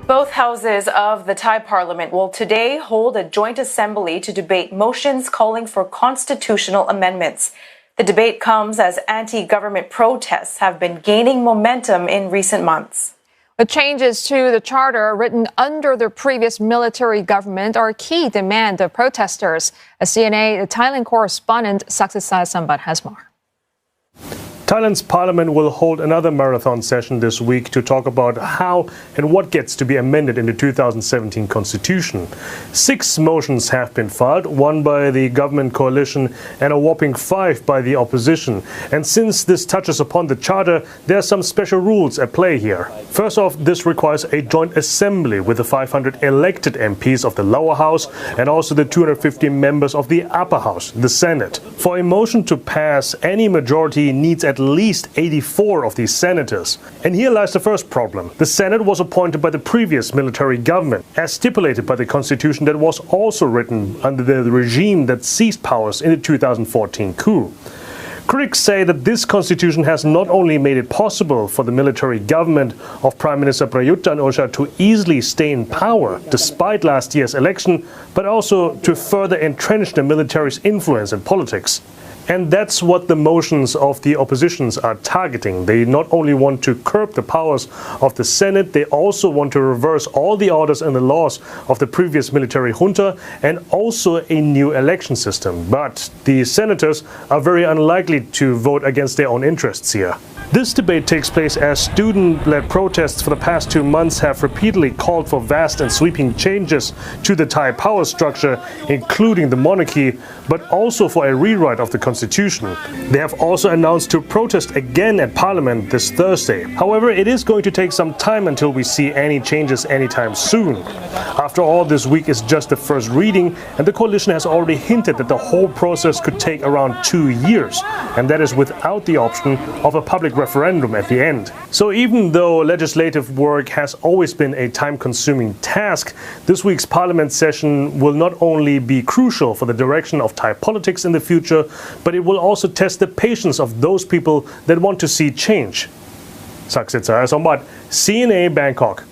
Both houses of the Thai parliament will today hold a joint assembly to debate motions calling for constitutional amendments. The debate comes as anti-government protests have been gaining momentum in recent months. The changes to the charter written under the previous military government are a key demand of protesters. As CNA Thailand correspondent Saksisa Sambat has more. Thailand's parliament will hold another marathon session this week to talk about how and what gets to be amended in the 2017 constitution. 6 motions have been filed, 1 by the government coalition and a whopping 5 by the opposition. And since this touches upon the charter, there are some special rules at play here. First off, this requires a joint assembly with the 500 elected MPs of the lower house and also the 250 members of the upper house, the Senate. For a motion to pass, any majority needs at least 84 of these senators. And here lies the first problem. The Senate was appointed by the previous military government, as stipulated by the constitution that was also written under the regime that seized powers in the 2014 coup. Critics say that this constitution has not only made it possible for the military government of Prime Minister Prayut Chan-o-cha to easily stay in power despite last year's election, but also to further entrench the military's influence in politics. And that's what the motions of the oppositions are targeting. They not only want to curb the powers of the Senate, they also want to reverse all the orders and the laws of the previous military junta and also a new election system. But the senators are very unlikely to vote against their own interests here. This debate takes place as student-led protests for the past 2 months have repeatedly called for vast and sweeping changes to the Thai power structure, including the monarchy, but also for a rewrite of the constitution. They have also announced to protest again at parliament this Thursday. However, it is going to take some time until we see any changes anytime soon. After all, this week is just the first reading, and the coalition has already hinted that the whole process could take around 2 years, and that is without the option of a public referendum at the end. So even though legislative work has always been a time-consuming task, this week's parliament session will not only be crucial for the direction of Thai politics in the future, but it will also test the patience of those people that want to see change. Saksisa Sambat, CNA Bangkok.